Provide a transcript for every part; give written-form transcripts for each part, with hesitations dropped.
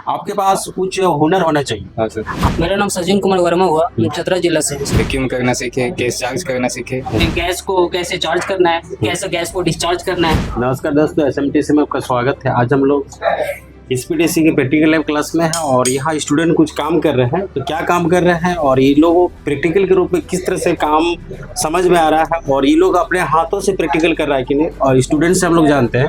आपके पास कुछ हुनर होना चाहिए। हाँ सर। मेरा नाम सचिन कुमार वर्मा हुआ, मैं चतरा जिला से। वैक्यूम करना सीखे, गैस चार्ज करना सीखे। गैस को कैसे चार्ज करना है, कैसे गैस को डिस्चार्ज करना है। नमस्कार दोस्तों, एसएमटीसी में आपका स्वागत है। आज हम लोग एसपीटीसी के प्रैक्टिकल लैब क्लास में हैं और यहाँ स्टूडेंट कुछ काम कर रहे हैं। तो क्या काम कर रहे हैं और ये लोग प्रैक्टिकल के रूप में किस तरह से काम समझ में आ रहा है और ये लोग अपने हाथों से प्रैक्टिकल कर रहा है कि नहीं। और स्टूडेंट से हम लोग जानते हैं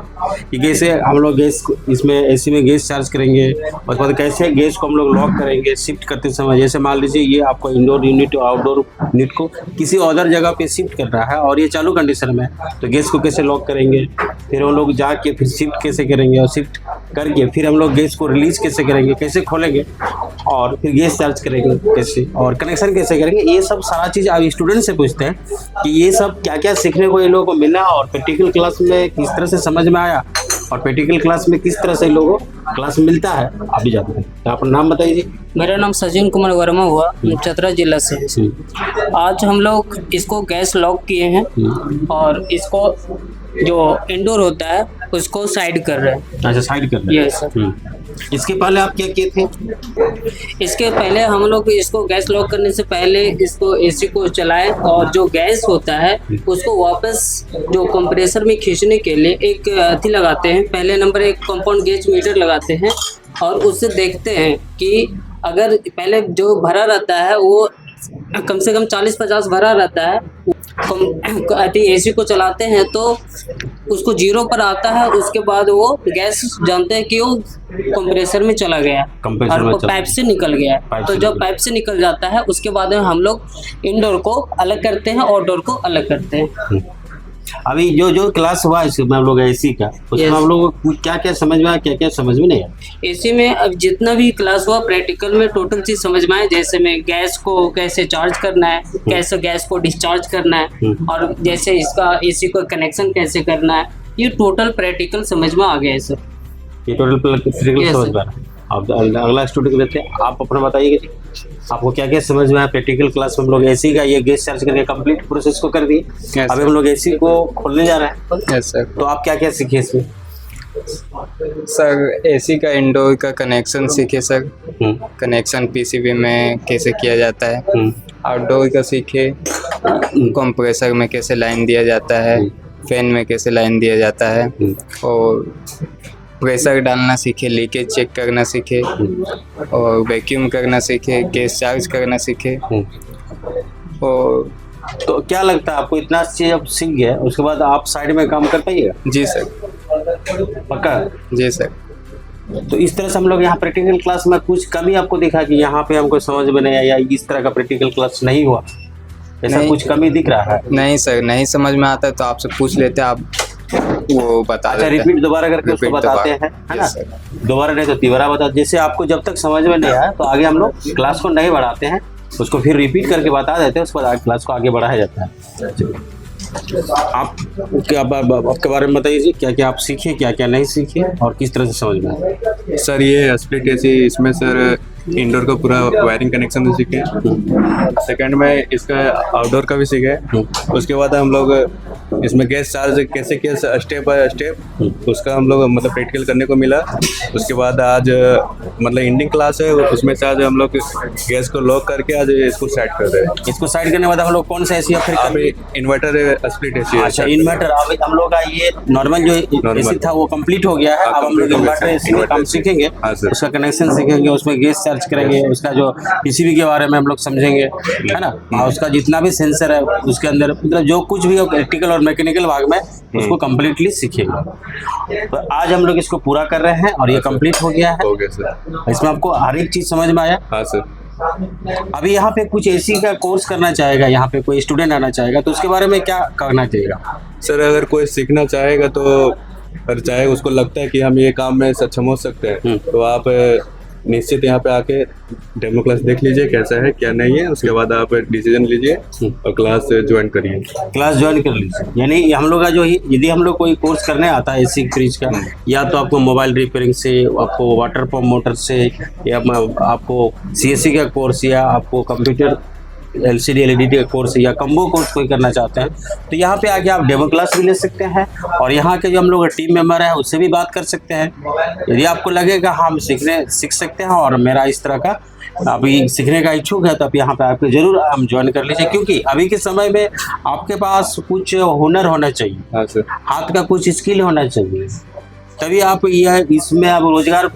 कि कैसे हम लोग गैस इसमें एसी में गैस चार्ज करेंगे और उसके बाद कैसे गैस को हम लोग लॉक करेंगे शिफ्ट करते समय। जैसे मान लीजिए ये आपको इंडोर यूनिट और आउटडोर यूनिट को किसी अदर जगह पे शिफ्ट कर रहा है और ये चालू कंडीशन में, तो गैस को कैसे लॉक करेंगे, फिर हम लोग जाके फिर शिफ्ट कैसे करेंगे और शिफ्ट करके फिर हम लोग गैस को रिलीज कैसे करेंगे, कैसे खोलेंगे और फिर गैस चार्ज करेंगे कैसे और कनेक्शन कैसे करेंगे। ये सब सारा चीज़ आप स्टूडेंट से पूछते हैं कि ये सब क्या क्या सीखने को ये लोगों को मिला और प्रैक्टिकल क्लास में किस तरह से समझ में आया और प्रैक्टिकल क्लास में किस तरह से लोगों को क्लास मिलता है, आप भी जानते हैं। तो अपना नाम बताइए। मेरा नाम सचिन कुमार वर्मा हुआ, मैं चतरा जिला से। आज हम लोग इसको गैस लॉक किए हैं और इसको जो इंडोर होता है उसको साइड कर रहे हैं। अच्छा, साइड कर रहे हैं। Yes sir. इसके पहले आप क्या किए थे? इसके पहले हम लोग इसको गैस लॉक करने से पहले इसको एसी को चलाएं और जो गैस होता है उसको वापस जो कंप्रेसर में खींचने के लिए एक अथी लगाते हैं। पहले नंबर एक कंपाउंड गेज मीटर लगाते हैं और उससे देखते हैं कि अगर पहले जो भरा रहता है वो कम से कम 40-50 भरा रहता है। एसी को चलाते हैं तो उसको 0 पर आता है, उसके बाद वो गैस जानते हैं कि वो कंप्रेसर में चला गया और पाइप से निकल गया। तो जब पाइप से निकल जाता है उसके बाद में हम लोग इंडोर को अलग करते हैं, आउटडोर को अलग करते हैं। अभी जो क्लास हुआ इसमें हम लोग एसी का, उसमें हम लोग को क्या क्या समझ में आया, क्या क्या समझ में नहीं आया। एसी में अब जितना भी क्लास हुआ प्रैक्टिकल में टोटल चीज समझ में आए। जैसे में गैस को कैसे चार्ज करना है, कैसे गैस को डिस्चार्ज करना है और जैसे इसका एसी को कनेक्शन कैसे करना है, ये टोटल प्रैक्टिकल समझ में आ गया है सर। ये टोटल प्रैक्टिकल समझ में आ रहा है। अब अगला स्टूडेंट देते हैं, आप अपना बताइए कि आपको क्या क्या समझ में आया प्रैक्टिकल क्लास में। हम लोग एसी का ये गैस चार्ज करके कंप्लीट प्रोसेस को कर दिए। अभी हम लोग एसी को खोलने जा रहे हैं। Yes sir. तो आप क्या क्या सीखे इसमें? सर एसी का इंडोर का कनेक्शन सीखे सर। कनेक्शन पीसीबी में कैसे किया जाता है। आउटडोर का सीखे, कंप्रेसर में कैसे लाइन दिया जाता है, फैन में कैसे लाइन दिया जाता है और प्रेशर डालना सीखे, लीकेज चेक करना सीखे और वैक्यूम करना सीखे, गैस चार्ज करना सीखे। और तो क्या लगता है आपको इतना चीज अब सीख गया उसके बाद आप साइड में काम कर पाइएगा? जी सर। पक्का? जी सर। तो इस तरह से हम लोग यहाँ प्रैक्टिकल क्लास में कुछ कमी आपको दिखा कि यहाँ पे हमको समझ में नहीं आया या इस तरह का प्रैक्टिकल क्लास नहीं हुआ, ऐसा कुछ कमी दिख रहा है? नहीं सर, नहीं समझ में आता तो आपसे पूछ लेते, आप वो बता देते। रिपीट दोबारा करके उसको बताते हैं, है ना? दोबारा नहीं तो तीसरा बता। जैसे आपको जब तक समझ में नहीं आया तो आगे हम लोग क्लास को नहीं बढ़ाते हैं, उसको फिर रिपीट करके बता देते हैं, उसके बाद क्लास को आगे बढ़ाया जाता है। आप क्या आपके बारे में बताइए, क्या क्या आप सीखे, क्या क्या नहीं सीखे और किस तरह से समझ में आया? सर ये स्प्लिट एसी, इसमें सर इंडोर का पूरा वायरिंग कनेक्शन भी सीखे। सेकंड में इसका आउटडोर का भी सीखे। उसके बाद हम लोग इसमें गैस चार्ज कैसे कैसे स्टेप बाय स्टेप उसका हम लोग मतलब प्रैक्टिकल करने को मिला। उसके बाद आज मतलब एंडिंग क्लास है, उसमें से आज हम लोग गैस को लॉक करके आज इसको सेट कर रहे हैं। इसको साइड करने के बाद हम लोग कौन सा एसी अभी इन्वर्टर स्प्लिट एसी है। अच्छा, इन्वर्टर। अभी हम लोग का ये नॉर्मल जो एसी था वो कंप्लीट हो गया है। अब हम लोग इन्वर्टर एसी में काम सीखेंगे, उसका कनेक्शन सीखेंगे, उसमें गैस चार्ज करेंगे, उसका जो पीसीबी के बारे में हम लोग समझेंगे, है ना? और उसका जितना भी सेंसर है उसके अंदर मतलब जो कुछ भी इलेक्ट्रिकल और मैकेनिकल भाग में उसको कम्प्लीटली सीखेंगे। तो आज हम लोग इसको पूरा कर रहे हैं और ये कंप्लीट हो गया है। इसमें आपको हर एक चीज समझ में आया? हाँ सर। अभी यहाँ पे कुछ एसी का कोर्स करना चाहेगा, यहाँ पे कोई स्टूडेंट आना चाहेगा तो उसके बारे में क्या करना चाहिएगा? सर अगर कोई सीखना चाहेगा तो और चाहे उसको लगता है कि हम ये काम में सक्षम हो सकते हैं तो आप निश्चित यहाँ पे आके डेमो क्लास देख लीजिए कैसा है क्या नहीं है। उसके बाद आप डिसीजन लीजिए और क्लास ज्वाइन करिए। क्लास ज्वाइन कर लीजिए। यानी हम लोग का जो यदि हम लोग कोई कोर्स करने आता है एसी फ्रिज का, या तो आपको मोबाइल रिपेयरिंग से, आपको वाटर पंप मोटर से, या आपको सीएससी का कोर्स, या आपको कंप्यूटर LCD LED का कोर्स या कम्बो कोर्स कोई करना चाहते हैं तो यहाँ पे आके आप डेमो क्लास भी ले सकते हैं और यहाँ के जो हम लोग टीम मेंबर हैं उससे भी बात कर सकते हैं। यदि आपको लगेगा हम सीख सकते हैं और मेरा इस तरह का अभी सीखने का इच्छुक है तो आप यहाँ पे आपको जरूर हम ज्वाइन कर लीजिए, क्योंकि अभी के समय में आपके पास कुछ हुनर होना चाहिए, हाँ सर। हाथ का कुछ स्किल होना चाहिए, तभी आप यह इसमें आप रोजगार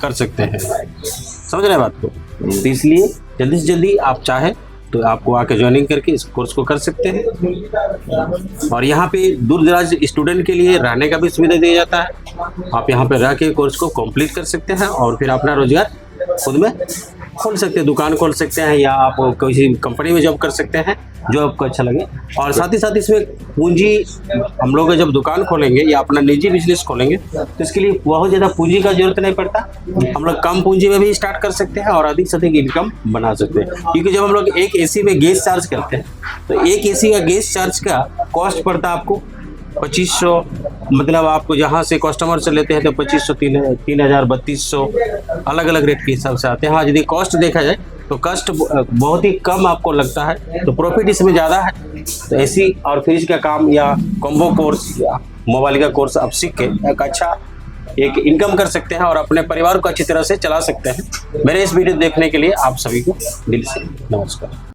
कर सकते हैं। समझ रहे हैं बात को? तो इसलिए जल्दी से जल्दी आप चाहें तो आपको आके ज्वाइनिंग करके इस कोर्स को कर सकते हैं। और यहाँ पे दूर दराज स्टूडेंट के लिए रहने का भी सुविधा दिया जाता है। आप यहाँ पे रह के कोर्स को कंप्लीट कर सकते हैं और फिर अपना रोजगार खुद में खोल सकते हैं, दुकान खोल सकते हैं या आप किसी कंपनी में जॉब कर सकते हैं जो आपको अच्छा लगे। और साथ ही साथ इसमें पूंजी, हम लोग जब दुकान खोलेंगे या अपना निजी बिजनेस खोलेंगे तो इसके लिए बहुत ज़्यादा पूंजी का जरूरत नहीं पड़ता। हम लोग कम पूंजी में भी स्टार्ट कर सकते हैं और अधिक से अधिक इनकम बना सकते हैं, क्योंकि जब हम लोग एक AC में गैस चार्ज करते हैं तो एक AC का गैस चार्ज का कॉस्ट पड़ता है आपको 2500, मतलब आपको जहाँ से कस्टमर से लेते हैं तो 2500, 3000, 3200 अलग अलग रेट के हिसाब से आते हैं। हाँ, यदि कॉस्ट देखा जाए तो कॉस्ट बहुत ही कम आपको लगता है तो प्रॉफिट इसमें ज़्यादा है। तो AC और फ्रिज का काम या कॉम्बो कोर्स या मोबाइल का कोर्स आप सीख के एक अच्छा एक इनकम कर सकते हैं और अपने परिवार को अच्छी तरह से चला सकते हैं। मेरे इस वीडियो देखने के लिए आप सभी को दिल से नमस्कार।